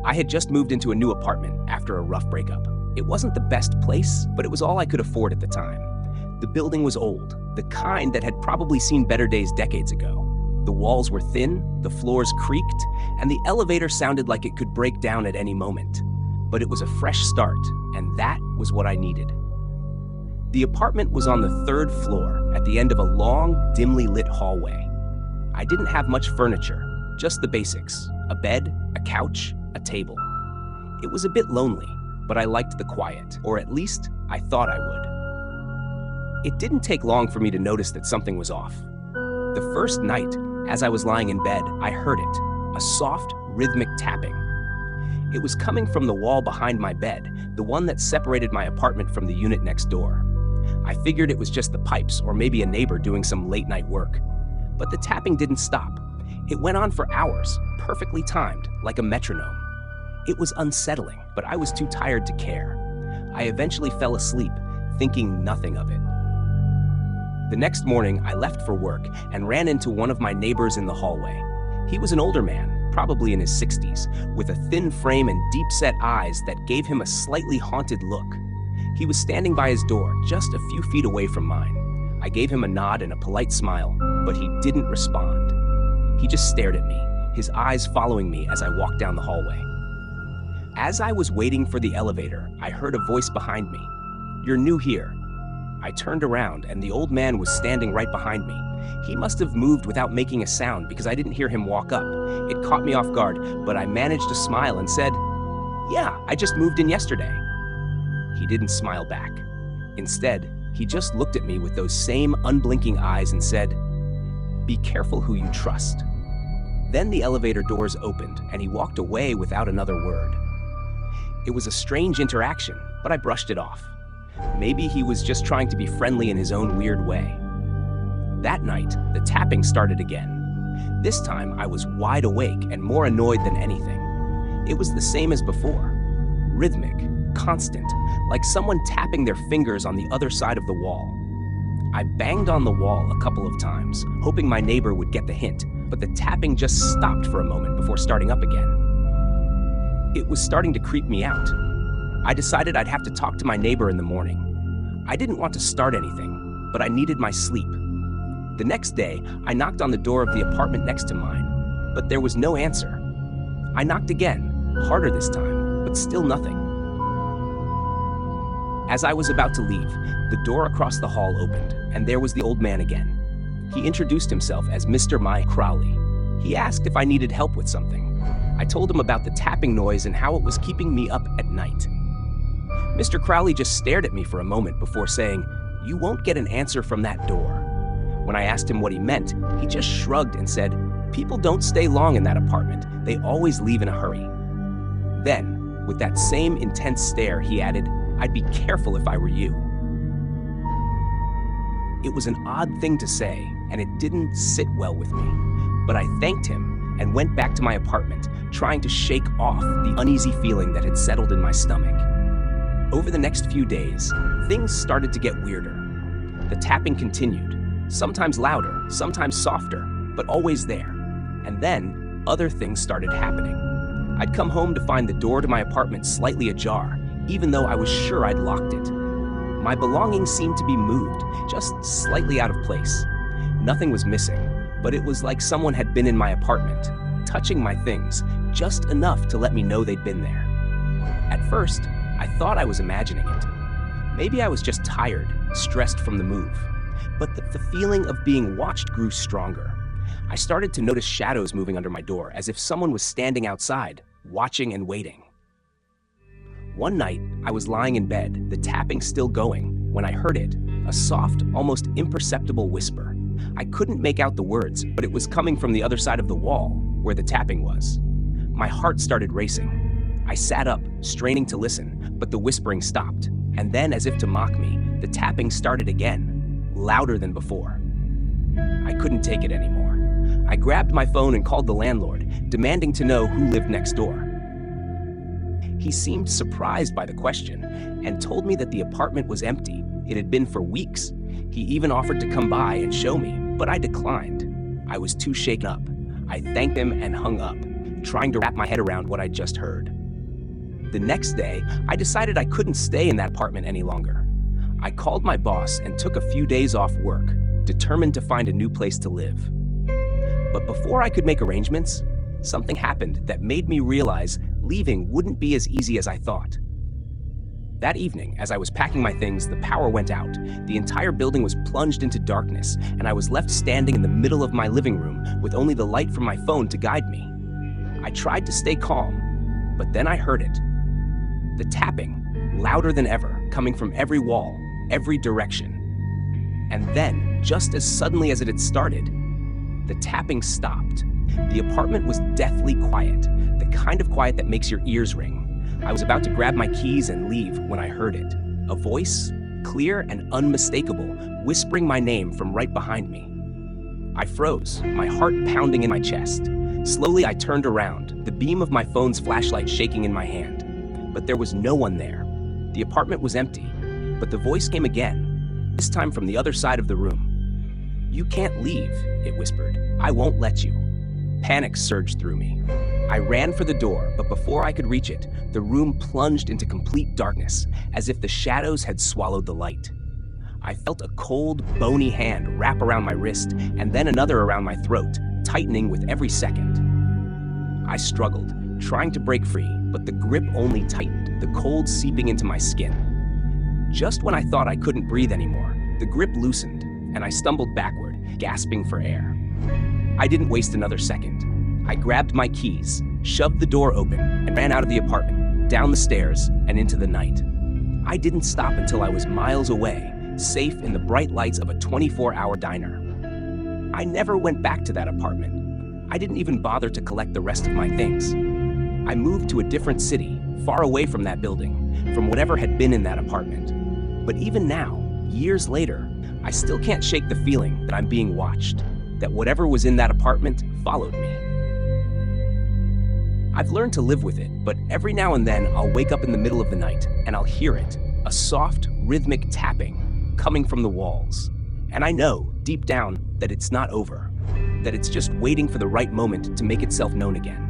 I had just moved into a new apartment after a rough breakup. It wasn't the best place, but it was all I could afford at the time. The building was old, the kind that had probably seen better days decades ago. The walls were thin, the floors creaked, and the elevator sounded like it could break down at any moment. But it was a fresh start, and that was what I needed. The apartment was on the third floor, at the end of a long, dimly lit hallway. I didn't have much furniture, just the basics: a bed, a couch, a table. It was a bit lonely, but I liked the quiet, or at least I thought I would. It didn't take long for me to notice that something was off. The first night, as I was lying in bed, I heard it, a soft, rhythmic tapping. It was coming from the wall behind my bed, the one that separated my apartment from the unit next door. I figured it was just the pipes or maybe a neighbor doing some late-night work. But the tapping didn't stop. It went on for hours, perfectly timed, like a metronome. It was unsettling, but I was too tired to care. I eventually fell asleep, thinking nothing of it. The next morning, I left for work and ran into one of my neighbors in the hallway. He was an older man, probably in his 60s, with a thin frame and deep-set eyes that gave him a slightly haunted look. He was standing by his door, just a few feet away from mine. I gave him a nod and a polite smile, but he didn't respond. He just stared at me, his eyes following me as I walked down the hallway. As I was waiting for the elevator, I heard a voice behind me. "You're new here." I turned around, and the old man was standing right behind me. He must have moved without making a sound because I didn't hear him walk up. It caught me off guard, but I managed to smile and said, "Yeah, I just moved in yesterday." He didn't smile back. Instead, he just looked at me with those same unblinking eyes and said, "Be careful who you trust." Then the elevator doors opened, and he walked away without another word. It was a strange interaction, but I brushed it off. Maybe he was just trying to be friendly in his own weird way. That night, the tapping started again. This time, I was wide awake and more annoyed than anything. It was the same as before. Rhythmic, constant, like someone tapping their fingers on the other side of the wall. I banged on the wall a couple of times, hoping my neighbor would get the hint, but the tapping just stopped for a moment before starting up again. It was starting to creep me out. I decided I'd have to talk to my neighbor in the morning. I didn't want to start anything, but I needed my sleep. The next day, I knocked on the door of the apartment next to mine, but there was no answer. I knocked again, harder this time, but still nothing. As I was about to leave, the door across the hall opened, and there was the old man again. He introduced himself as Mr. Mike Crowley. He asked if I needed help with something. I told him about the tapping noise and how it was keeping me up at night. Mr. Crowley just stared at me for a moment before saying, "You won't get an answer from that door." When I asked him what he meant, he just shrugged and said, "People don't stay long in that apartment. They always leave in a hurry." Then, with that same intense stare, he added, "I'd be careful if I were you." It was an odd thing to say, and it didn't sit well with me. But I thanked him and went back to my apartment, trying to shake off the uneasy feeling that had settled in my stomach. Over the next few days, things started to get weirder. The tapping continued, sometimes louder, sometimes softer, but always there. And then, other things started happening. I'd come home to find the door to my apartment slightly ajar, even though I was sure I'd locked it. My belongings seemed to be moved, just slightly out of place. Nothing was missing, but it was like someone had been in my apartment, touching my things, just enough to let me know they'd been there. At first, I thought I was imagining it. Maybe I was just tired, stressed from the move. But the feeling of being watched grew stronger. I started to notice shadows moving under my door, as if someone was standing outside, watching and waiting. One night, I was lying in bed, the tapping still going, when I heard it, a soft, almost imperceptible whisper. I couldn't make out the words, but it was coming from the other side of the wall, where the tapping was. My heart started racing. I sat up, straining to listen, but the whispering stopped. And then, as if to mock me, the tapping started again, louder than before. I couldn't take it anymore. I grabbed my phone and called the landlord, demanding to know who lived next door. He seemed surprised by the question and told me that the apartment was empty. It had been for weeks. He even offered to come by and show me, but I declined. I was too shaken up. I thanked him and hung up, trying to wrap my head around what I'd just heard. The next day, I decided I couldn't stay in that apartment any longer. I called my boss and took a few days off work, determined to find a new place to live. But before I could make arrangements, something happened that made me realize leaving wouldn't be as easy as I thought. That evening, as I was packing my things, the power went out. The entire building was plunged into darkness, and I was left standing in the middle of my living room with only the light from my phone to guide me. I tried to stay calm, but then I heard it. The tapping, louder than ever, coming from every wall, every direction. And then, just as suddenly as it had started, the tapping stopped. The apartment was deathly quiet, the kind of quiet that makes your ears ring. I was about to grab my keys and leave when I heard it. A voice, clear and unmistakable, whispering my name from right behind me. I froze, my heart pounding in my chest. Slowly, I turned around, the beam of my phone's flashlight shaking in my hand. But there was no one there. The apartment was empty, but the voice came again, this time from the other side of the room. "You can't leave," it whispered. "I won't let you." Panic surged through me. I ran for the door, but before I could reach it, the room plunged into complete darkness, as if the shadows had swallowed the light. I felt a cold, bony hand wrap around my wrist, and then another around my throat, tightening with every second. I struggled, trying to break free, but the grip only tightened, the cold seeping into my skin. Just when I thought I couldn't breathe anymore, the grip loosened, and I stumbled backward, gasping for air. I didn't waste another second. I grabbed my keys, shoved the door open, and ran out of the apartment, down the stairs, and into the night. I didn't stop until I was miles away, safe in the bright lights of a 24-hour diner. I never went back to that apartment. I didn't even bother to collect the rest of my things. I moved to a different city, far away from that building, from whatever had been in that apartment. But even now, years later, I still can't shake the feeling that I'm being watched, that whatever was in that apartment followed me. I've learned to live with it, but every now and then I'll wake up in the middle of the night and I'll hear it, a soft, rhythmic tapping coming from the walls. And I know, deep down, that it's not over, that it's just waiting for the right moment to make itself known again.